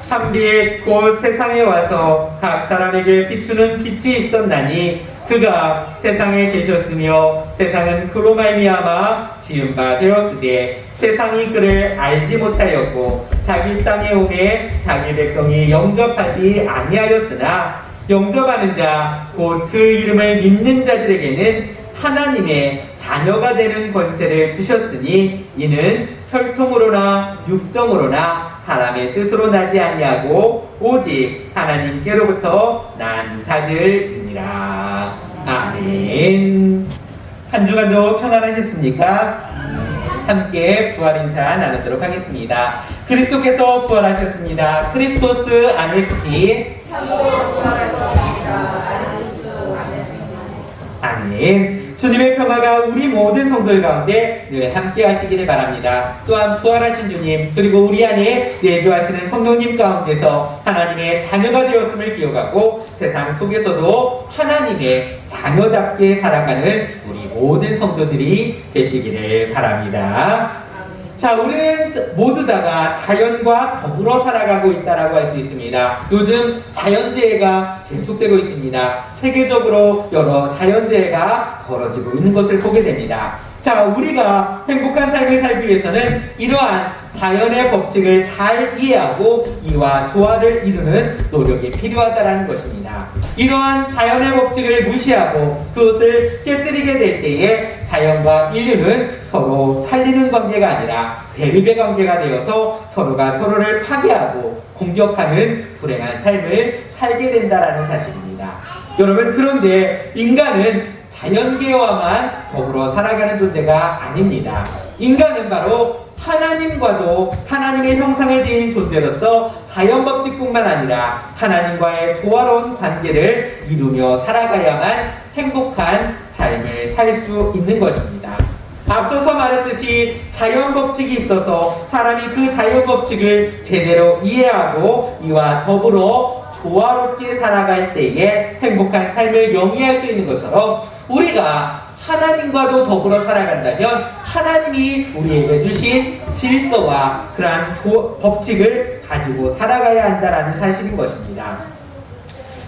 참비에 곧 세상에 와서 각 사람에게 비추는 빛이 있었나니 그가 세상에 계셨으며 세상은 그로 말미암아 지은 바 되었으되 세상이 그를 알지 못하였고 자기 땅에 오매 자기 백성이 영접하지 아니하였으나 영접하는 자 곧 그 이름을 믿는 자들에게는 하나님의 자녀가 되는 권세를 주셨으니 이는 혈통으로나 육정으로나 사람의 뜻으로 나지 아니하고 오직 하나님께로부터 난 자들이니라. 아멘. 한 주간도 평안하셨습니까? 함께 부활 인사 나누도록 하겠습니다. 그리스도께서 부활하셨습니다. 크리스토스 아네스티. 아멘. 주님의 평화가 우리 모든 성도들 가운데 늘 함께 하시기를 바랍니다. 또한 부활하신 주님 그리고 우리 안에 내주하시는 성도님 가운데서 하나님의 자녀가 되었음을 기억하고 세상 속에서도 하나님의 자녀답게 살아가는 우리 모든 성도들이 되시기를 바랍니다. 자, 우리는 모두 다가 자연과 더불어 살아가고 있다라고 할 수 있습니다. 요즘 자연재해가 계속되고 있습니다. 세계적으로 여러 자연재해가 벌어지고 있는 것을 보게 됩니다. 자, 우리가 행복한 삶을 살기 위해서는 이러한 자연의 법칙을 잘 이해하고 이와 조화를 이루는 노력이 필요하다는 것입니다. 이러한 자연의 법칙을 무시하고 그것을 깨뜨리게 될 때에 자연과 인류는 서로 살리는 관계가 아니라 대립의 관계가 되어서 서로가 서로를 파괴하고 공격하는 불행한 삶을 살게 된다는 사실입니다. 여러분, 그런데 인간은 자연계와만 더불어 살아가는 존재가 아닙니다. 인간은 바로 하나님과도 하나님의 형상을 지닌 존재로서 자연법칙뿐만 아니라 하나님과의 조화로운 관계를 이루며 살아가야만 행복한 삶을 살 수 있는 것입니다. 앞서서 말했듯이 자연법칙이 있어서 사람이 그 자연법칙을 제대로 이해하고 이와 더불어 조화롭게 살아갈 때에 행복한 삶을 영위할 수 있는 것처럼 우리가 하나님과도 더불어 살아간다면 하나님이 우리에게 주신 질서와 그러한 법칙을 가지고 살아가야 한다는 사실인 것입니다.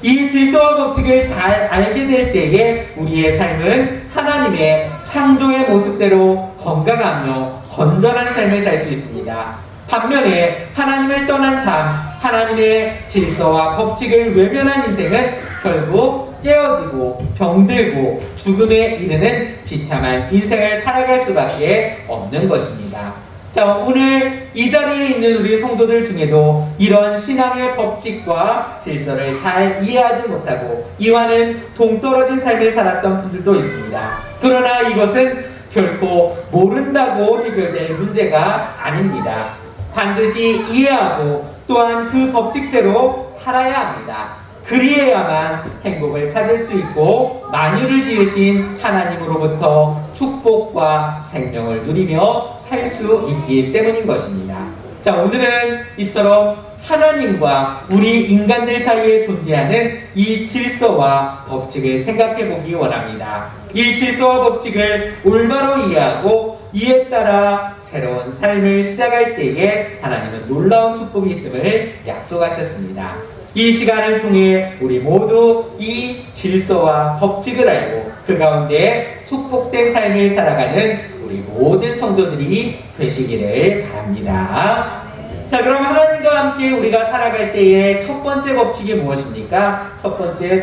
이 질서와 법칙을 잘 알게 될 때에 우리의 삶은 하나님의 창조의 모습대로 건강하며 건전한 삶을 살 수 있습니다. 반면에 하나님을 떠난 삶, 하나님의 질서와 법칙을 외면한 인생은 결국 깨어지고 병들고 죽음에 이르는 비참한 인생을 살아갈 수밖에 없는 것입니다. 자, 오늘 이 자리에 있는 우리 성도들 중에도 이런 신앙의 법칙과 질서를 잘 이해하지 못하고 이와는 동떨어진 삶을 살았던 분들도 있습니다. 그러나 이것은 결코 모른다고 해결될 문제가 아닙니다. 반드시 이해하고 또한 그 법칙대로 살아야 합니다. 그리해야만 행복을 찾을 수 있고 만유를 지으신 하나님으로부터 축복과 생명을 누리며 살 수 있기 때문인 것입니다. 자, 오늘은 이처럼 하나님과 우리 인간들 사이에 존재하는 이 질서와 법칙을 생각해 보기 원합니다. 이 질서와 법칙을 올바로 이해하고 이에 따라 새로운 삶을 시작할 때에 하나님은 놀라운 축복이 있음을 약속하셨습니다. 이 시간을 통해 우리 모두 이 질서와 법칙을 알고 그 가운데 축복된 삶을 살아가는 우리 모든 성도들이 되시기를 바랍니다. 자, 그럼 하나님과 함께 우리가 살아갈 때의 첫 번째 법칙이 무엇입니까? 첫 번째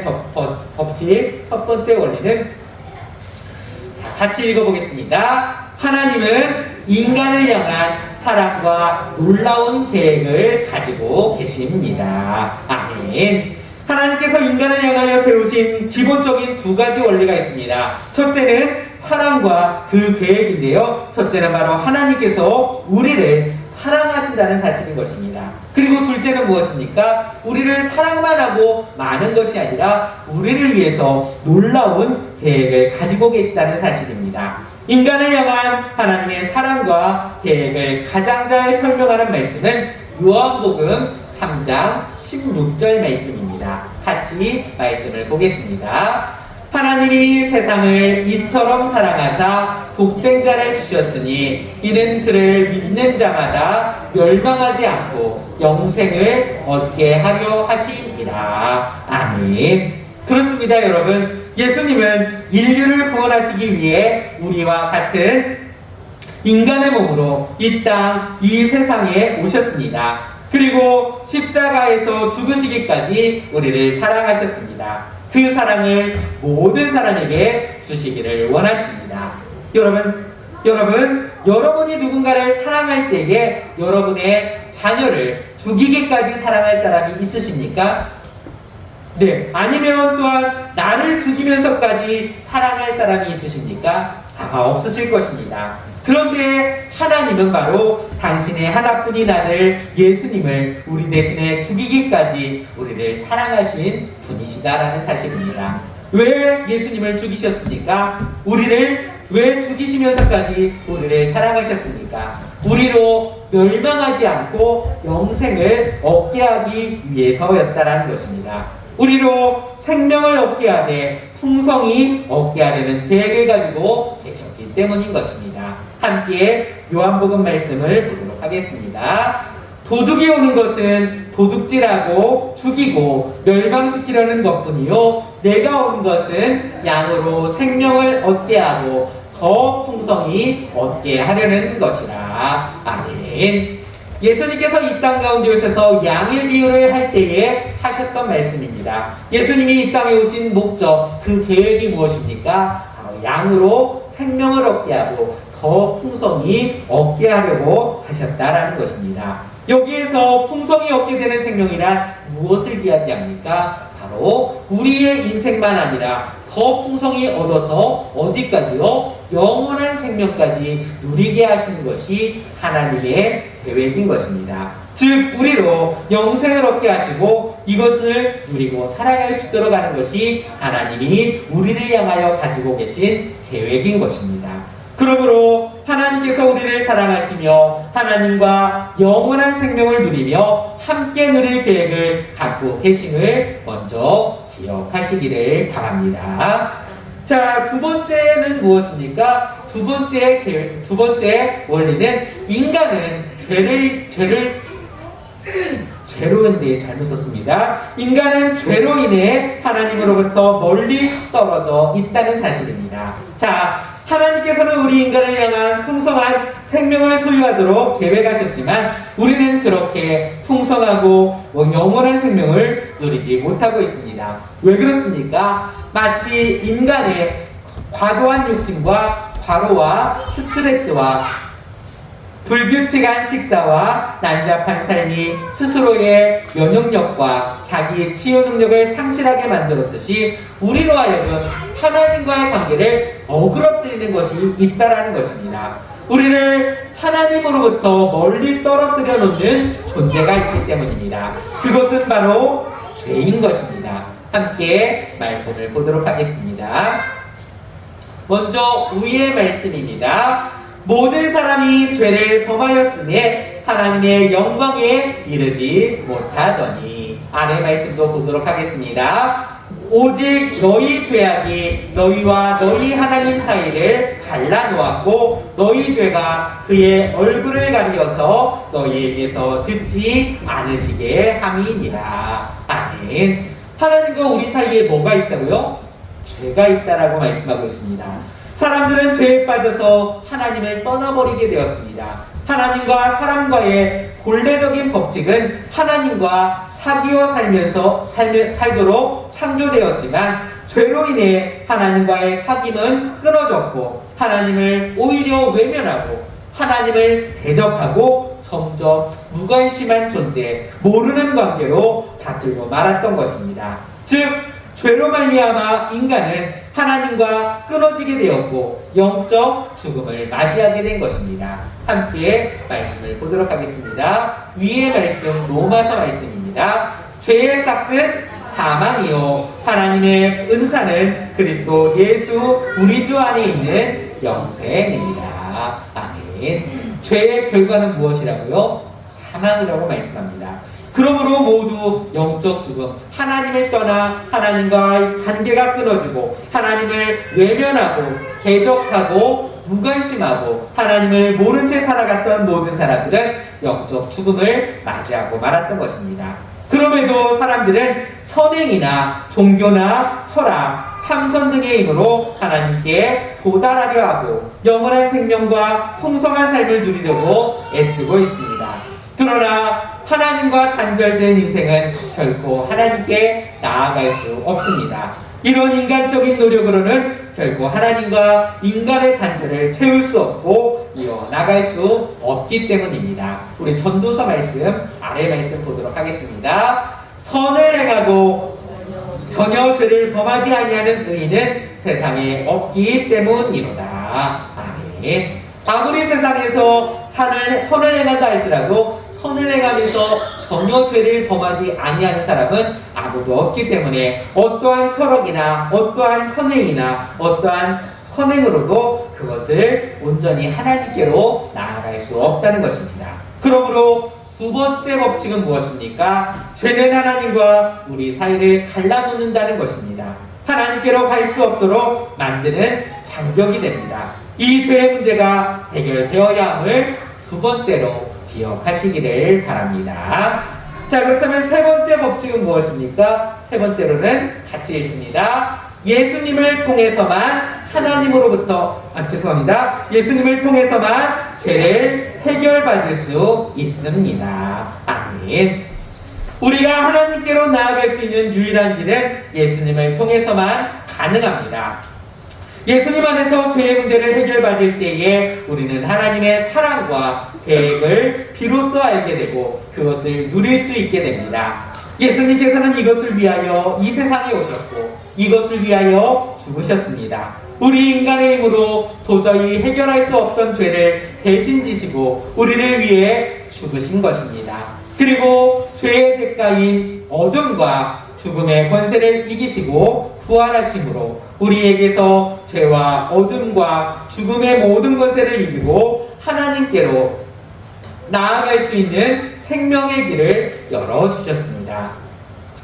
법칙, 첫 번째 원리는 자, 같이 읽어보겠습니다. 하나님은 인간을 향한 사랑과 놀라운 계획을 가지고 계십니다. 아멘. 하나님께서 인간을 향하여 세우신 기본적인 두 가지 원리가 있습니다. 첫째는 사랑과 그 계획인데요. 첫째는 바로 하나님께서 우리를 사랑하신다는 사실인 것입니다. 그리고 둘째는 무엇입니까? 우리를 사랑만 하고 많은 것이 아니라 우리를 위해서 놀라운 계획을 가지고 계시다는 사실입니다. 인간을 향한 하나님의 사랑과 계획을 가장 잘 설명하는 말씀은 요한복음 3장 16절 말씀입니다. 같이 말씀을 보겠습니다. 하나님이 세상을 이처럼 사랑하사 독생자를 주셨으니 이는 그를 믿는 자마다 멸망하지 않고 영생을 얻게 하려 하심이라. 아멘. 그렇습니다, 여러분. 예수님은 인류를 구원하시기 위해 우리와 같은 인간의 몸으로 이 땅, 이 세상에 오셨습니다. 그리고 십자가에서 죽으시기까지 우리를 사랑하셨습니다. 그 사랑을 모든 사람에게 주시기를 원하십니다. 여러분이 누군가를 사랑할 때에 여러분의 자녀를 죽이기까지 사랑할 사람이 있으십니까? 네. 아니면 또한 나를 죽이면서까지 사랑할 사람이 있으십니까? 아마 없으실 것입니다. 그런데 하나님은 바로 당신의 하나뿐인 아들 예수님을 우리 대신에 죽이기까지 우리를 사랑하신 분이시다라는 사실입니다. 왜 예수님을 죽이셨습니까? 우리를 왜 죽이시면서까지 우리를 사랑하셨습니까? 우리로 멸망하지 않고 영생을 얻게 하기 위해서였다라는 것입니다. 우리로 생명을 얻게 하되 풍성히 얻게 하려는 계획을 가지고 계셨기 때문인 것입니다. 함께 요한복음 말씀을 보도록 하겠습니다. 도둑이 오는 것은 도둑질하고 죽이고 멸망시키려는 것뿐이요 내가 온 것은 양으로 생명을 얻게 하고 더 풍성히 얻게 하려는 것이라. 아멘. 예수님께서 이 땅 가운데 오셔서 양의 비유를 할 때에 하셨던 말씀입니다. 예수님이 이 땅에 오신 목적, 그 계획이 무엇입니까? 바로 양으로 생명을 얻게 하고 더 풍성히 얻게 하려고 하셨다라는 것입니다. 여기에서 풍성히 얻게 되는 생명이란 무엇을 이야기합니까? 바로 우리의 인생만 아니라 더 풍성히 얻어서 어디까지요? 영원한 생명까지 누리게 하시는 것이 하나님의 계획인 것입니다. 즉 우리로 영생을 얻게 하시고 이것을 누리고 살아갈 수 있도록 하는 것이 하나님이 우리를 향하여 가지고 계신 계획인 것입니다. 그러므로 하나님께서 우리를 사랑하시며 하나님과 영원한 생명을 누리며 함께 누릴 계획을 갖고 계심을 먼저 기억하시기를 바랍니다. 자, 두 번째는 무엇입니까? 두 번째 원리는 인간은 죄로인데 잘못 썼습니다. 인간은 죄로 인해 하나님으로부터 멀리 떨어져 있다는 사실입니다. 자, 하나님께서는 우리 인간을 향한 풍성한 생명을 소유하도록 계획하셨지만 우리는 그렇게 풍성하고 영원한 생명을 누리지 못하고 있습니다. 왜 그렇습니까? 마치 인간의 과도한 욕심과 과로와 스트레스와 불규칙한 식사와 난잡한 삶이 스스로의 면역력과 자기의 치유 능력을 상실하게 만들었듯이 우리로 하여금 하나님과의 관계를 어그러뜨리는 것이 있다라는 것입니다. 우리를 하나님으로부터 멀리 떨어뜨려 놓는 존재가 있기 때문입니다. 그것은 바로 죄인 것입니다. 함께 말씀을 보도록 하겠습니다. 먼저 우의 말씀입니다. 모든 사람이 죄를 범하였음에 하나님의 영광에 이르지 못하더니. 아내 말씀도 보도록 하겠습니다. 오직 너희 죄악이 너희와 너희 하나님 사이를 갈라놓았고 너희 죄가 그의 얼굴을 가리어서 너희에게서 듣지 않으시게 함이니라. 아멘. 하나님과 우리 사이에 뭐가 있다고요? 죄가 있다라고 말씀하고 있습니다. 사람들은 죄에 빠져서 하나님을 떠나버리게 되었습니다. 하나님과 사람과의 본래적인 법칙은 하나님과 사귀어 살도록 창조되었지만 죄로 인해 하나님과의 사귐은 끊어졌고 하나님을 오히려 외면하고 하나님을 대적하고 점점 무관심한 존재, 모르는 관계로 바뀌고 말았던 것입니다. 즉 죄로 말미암아 인간은 하나님과 끊어지게 되었고 영적 죽음을 맞이하게 된 것입니다. 함께 말씀을 보도록 하겠습니다. 위의 말씀 로마서 말씀입니다. 죄의 삭은 사망이요 하나님의 은사는 그리스도 예수 우리 주 안에 있는 영생입니다. 아멘. 죄의 결과는 무엇이라고요? 사망이라고 말씀합니다. 그러므로 모두 영적 죽음, 하나님을 떠나 하나님과의 관계가 끊어지고 하나님을 외면하고 대적하고 무관심하고 하나님을 모른 채 살아갔던 모든 사람들은 영적 죽음을 맞이하고 말았던 것입니다. 그럼에도 사람들은 선행이나 종교나 철학, 참선 등의 힘으로 하나님께 도달하려 하고 영원한 생명과 풍성한 삶을 누리려고 애쓰고 있습니다. 그러나 하나님과 단절된 인생은 결코 하나님께 나아갈 수 없습니다. 이런 인간적인 노력으로는 결코 하나님과 인간의 단절을 채울 수 없고 이어나갈 수 없기 때문입니다. 우리 전도서 말씀, 아래 말씀 보도록 하겠습니다. 선을 행하고 전혀 죄를 범하지 아니하는 의인은 세상에 없기 때문이로다. 아멘. 아무리 세상에서 선을 행한다 할지라도 선을 행하면서 전혀 죄를 범하지 아니하는 사람은 아무도 없기 때문에 어떠한 철학이나 어떠한 선행이나 어떠한 선행으로도 그것을 온전히 하나님께로 나아갈 수 없다는 것입니다. 그러므로 두 번째 법칙은 무엇입니까? 죄는 하나님과 우리 사이를 갈라놓는다는 것입니다. 하나님께로 갈 수 없도록 만드는 장벽이 됩니다. 이 죄의 문제가 해결되어야 함을 두 번째로 기억하시기를 바랍니다. 자, 그렇다면 세 번째 법칙은 무엇입니까? 세 번째로는 같이 읽습니다. 예수님을 통해서만 예수님을 통해서만 죄를 해결받을 수 있습니다. 아멘. 우리가 하나님께로 나아갈 수 있는 유일한 길은 예수님을 통해서만 가능합니다. 예수님 안에서 죄의 문제를 해결받을 때에 우리는 하나님의 사랑과 계획을 비로소 알게 되고 그것을 누릴 수 있게 됩니다. 예수님께서는 이것을 위하여 이 세상에 오셨고 이것을 위하여 죽으셨습니다. 우리 인간의 힘으로 도저히 해결할 수 없던 죄를 대신 지시고 우리를 위해 죽으신 것입니다. 그리고 죄의 대가인 어둠과 죽음의 권세를 이기시고 부활하심으로 우리에게서 죄와 어둠과 죽음의 모든 권세를 이기고 하나님께로 나아갈 수 있는 생명의 길을 열어주셨습니다.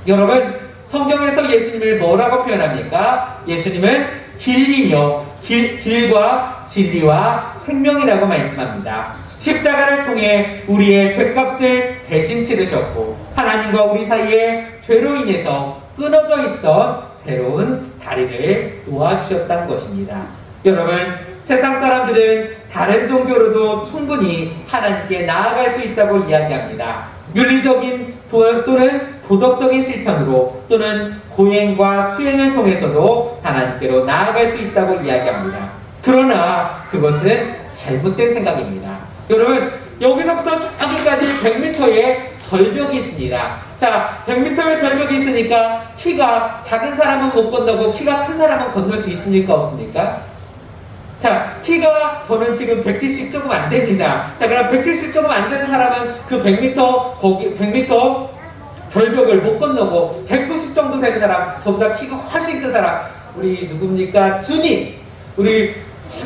여러분, 성경에서 예수님을 뭐라고 표현합니까? 예수님은 길이며 길과 진리와 생명이라고 말씀합니다. 십자가를 통해 우리의 죄값을 대신 치르셨고 하나님과 우리 사이에 죄로 인해서 끊어져 있던 새로운 다리를 놓아주셨다는 것입니다. 여러분, 세상 사람들은 다른 종교로도 충분히 하나님께 나아갈 수 있다고 이야기합니다. 윤리적인 또는 도덕적인 실천으로 또는 고행과 수행을 통해서도 하나님께로 나아갈 수 있다고 이야기합니다. 그러나 그것은 잘못된 생각입니다. 여러분, 여기서부터 저기까지 100m의 절벽이 있습니다. 자, 100m의 절벽이 있으니까 키가 작은 사람은 못 건너고 키가 큰 사람은 건널 수 있습니까? 없습니까? 자, 키가 저는 지금 170 조금 안 됩니다. 자, 그럼 170 조금 안 되는 사람은 그 100m 절벽을 못 건너고 190 정도 되는 사람, 저보다 키가 훨씬 큰 사람, 우리 누굽니까? 준이! 우리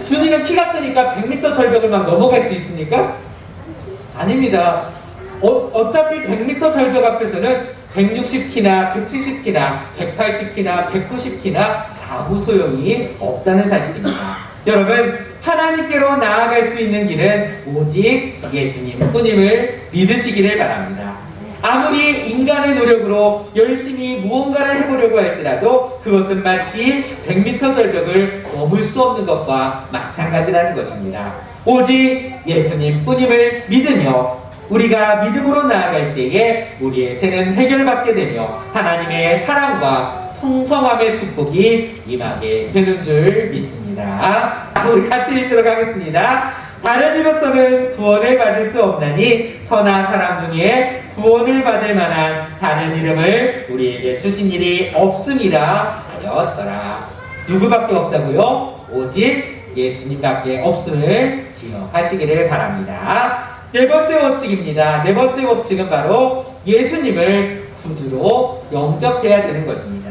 준이는 키가 크니까 100m 절벽을 막 넘어갈 수 있습니까? 아닙니다. 어차피 100m 절벽 앞에서는 160키나 170키나 180키나 190키나 아무 소용이 없다는 사실입니다. 여러분, 하나님께로 나아갈 수 있는 길은 오직 예수님뿐임을 믿으시기를 바랍니다. 아무리 인간의 노력으로 열심히 무언가를 해보려고 할지라도 그것은 마치 100m 절벽을 넘을 수 없는 것과 마찬가지라는 것입니다. 오직 예수님뿐임을 믿으며 우리가 믿음으로 나아갈 때에 우리의 죄는 해결받게 되며 하나님의 사랑과 풍성함의 축복이 임하게 되는 줄 믿습니다. 우리 같이 읽도록 하겠습니다. 다른 이로서는 구원을 받을 수 없나니 천하 사람 중에 구원을 받을 만한 다른 이름을 우리에게 주신 일이 없음이라 하였더라. 누구밖에 없다고요? 오직 예수님밖에 없음을 기억하시기를 바랍니다. 네 번째 법칙입니다. 네 번째 법칙은 바로 예수님을 구주로 영접해야 되는 것입니다.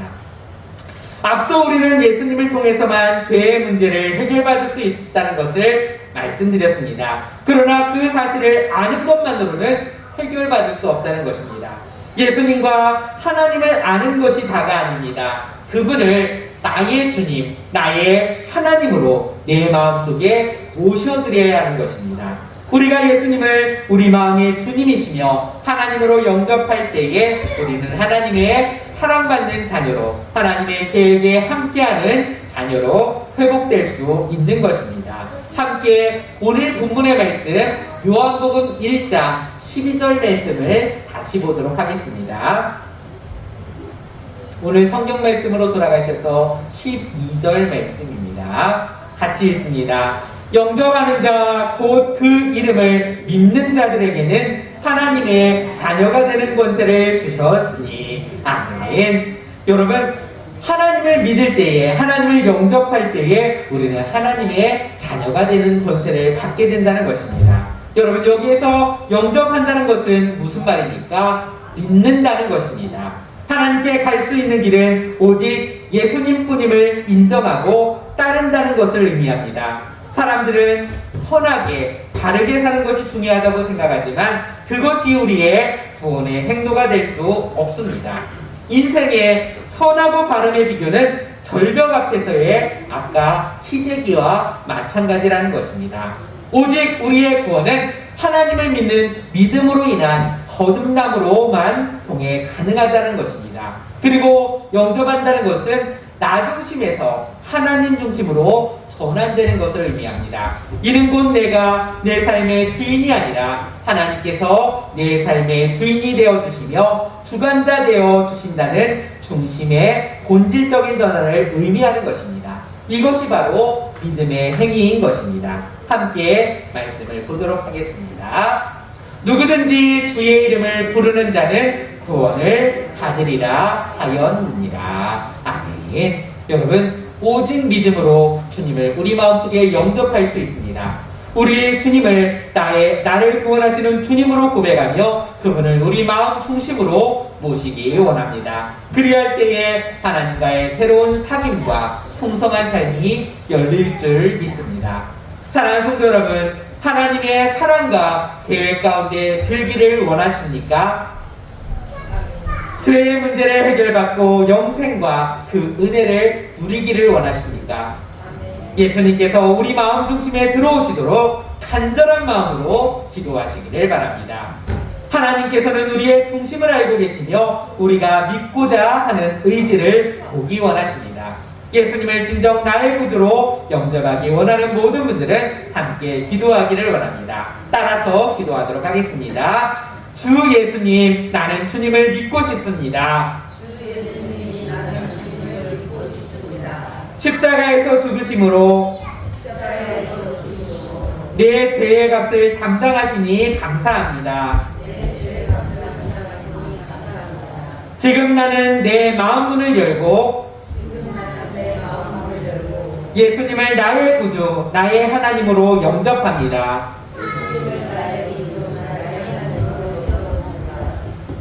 앞서 우리는 예수님을 통해서만 죄의 문제를 해결받을 수 있다는 것을 말씀드렸습니다. 그러나 그 사실을 아는 것만으로는 해결받을 수 없다는 것입니다. 예수님과 하나님을 아는 것이 다가 아닙니다. 그분을 나의 주님, 나의 하나님으로 내 마음속에 모셔드려야 하는 것입니다. 우리가 예수님을 우리 마음의 주님이시며 하나님으로 영접할 때에 우리는 하나님의 사랑받는 자녀로, 하나님의 계획에 함께하는 자녀로 회복될 수 있는 것입니다. 함께 오늘 본문의 말씀 요한복음 1장 12절 말씀을 다시 보도록 하겠습니다. 오늘 성경 말씀으로 돌아가셔서 12절 말씀입니다. 같이 읽습니다. 영접하는 자 곧 그 이름을 믿는 자들에게는 하나님의 자녀가 되는 권세를 주셨으니. 아멘. 여러분, 하나님을 믿을 때에, 하나님을 영접할 때에 우리는 하나님의 자녀가 되는 권세를 받게 된다는 것입니다. 여러분, 여기에서 영접한다는 것은 무슨 말입니까? 믿는다는 것입니다. 하나님께 갈 수 있는 길은 오직 예수님뿐임을 인정하고 따른다는 것을 의미합니다. 사람들은 선하게 바르게 사는 것이 중요하다고 생각하지만 그것이 우리의 구원의 행로가 될 수 없습니다. 인생의 선하고 바름의 비교는 절벽 앞에서의 아까 희재기와 마찬가지라는 것입니다. 오직 우리의 구원은 하나님을 믿는 믿음으로 인한 거듭남으로만 통해 가능하다는 것입니다. 그리고 영접한다는 것은 나 중심에서 하나님 중심으로 전환되는 것을 의미합니다. 이는 곧 내가 내 삶의 주인이 아니라 하나님께서 내 삶의 주인이 되어주시며 주관자 되어주신다는 중심의 본질적인 전환을 의미하는 것입니다. 이것이 바로 믿음의 행위인 것입니다. 함께 말씀을 보도록 하겠습니다. 누구든지 주의 이름을 부르는 자는 구원을 받으리라 하였느니라. 아멘. 여러분, 오직 믿음으로 주님을 우리 마음속에 영접할 수 있습니다. 우리 주님을 나를 구원하시는 주님으로 고백하며 그분을 우리 마음 중심으로 모시기 원합니다. 그리할 때에 하나님과의 새로운 사귐과 풍성한 삶이 열릴 줄 믿습니다. 사랑하는 성도 여러분, 하나님의 사랑과 계획 가운데 들기를 원하십니까? 죄의 문제를 해결받고 영생과 그 은혜를 누리기를 원하십니까? 예수님께서 우리 마음 중심에 들어오시도록 간절한 마음으로 기도하시기를 바랍니다. 하나님께서는 우리의 중심을 알고 계시며 우리가 믿고자 하는 의지를 보기 원하십니다. 예수님을 진정 나의 구주로 영접하기 원하는 모든 분들은 함께 기도하기를 원합니다. 따라서 기도하도록 하겠습니다. 주 예수님, 나는 주님을 믿고 싶습니다. 주 예수님, 나는 주님을 믿고 싶습니다. 십자가에서 죽으심으로 내 죄의 값을 담당하시니 감사합니다. 내 죄의 값을 담당하시니 감사합니다. 지금 나는 내 마음 문을 열고 예수님을 나의 구주, 나의 하나님으로 영접합니다.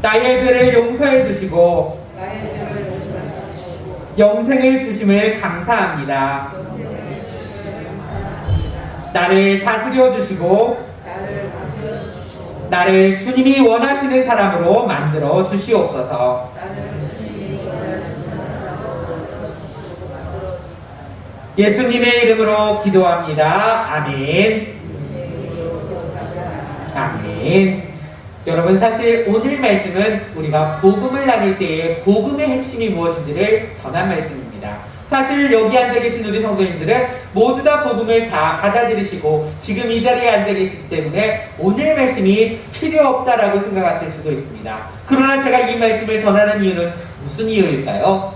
나의 죄를 용서해 주시고 영생을 주심을 감사합니다. 나를 다스려 주시고 나를 주님이 원하시는 사람으로 만들어 주시옵소서. 예수님의 이름으로 기도합니다. 아멘. 아멘. 여러분, 사실 오늘 말씀은 우리가 복음을 나눌 때에 복음의 핵심이 무엇인지를 전한 말씀입니다. 사실 여기 앉아 계신 우리 성도님들은 모두 다 복음을 다 받아들이시고 지금 이 자리에 앉아 계시기 때문에 오늘 말씀이 필요 없다라고 생각하실 수도 있습니다. 그러나 제가 이 말씀을 전하는 이유는 무슨 이유일까요?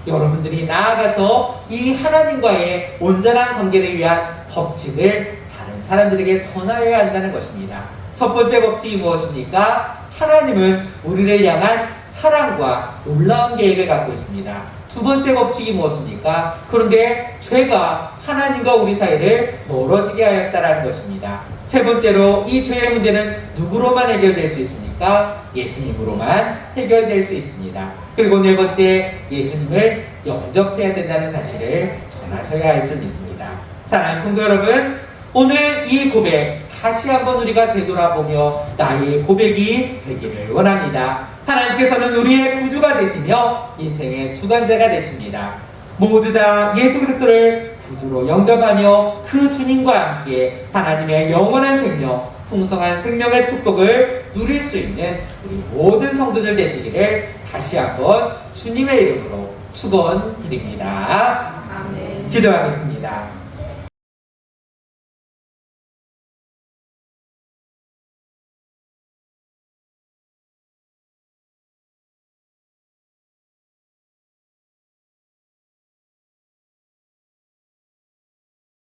여러분들이 나아가서 이 하나님과의 온전한 관계를 위한 법칙을 다른 사람들에게 전하여야 한다는 것입니다. 첫 번째 법칙이 무엇입니까? 하나님은 우리를 향한 사랑과 놀라운 계획을 갖고 있습니다. 두 번째 법칙이 무엇입니까? 그런데 죄가 하나님과 우리 사이를 멀어지게 하였다는 것입니다. 세 번째로 이 죄의 문제는 누구로만 해결될 수 있습니까? 예수님으로만 해결될 수 있습니다. 그리고 네 번째, 예수님을 영접해야 된다는 사실을 전하셔야 할 줄 믿습니다. 사랑하는 성도 여러분, 오늘 이 고백 다시 한번 우리가 되돌아보며 나의 고백이 되기를 원합니다. 하나님께서는 우리의 구주가 되시며 인생의 주관자가 되십니다. 모두 다 예수 그리스도를 구주로 영접하며 그 주님과 함께 하나님의 영원한 생명, 풍성한 생명의 축복을 누릴 수 있는 우리 모든 성도들 되시기를 다시 한번 주님의 이름으로 축원드립니다. 아멘. 기도하겠습니다.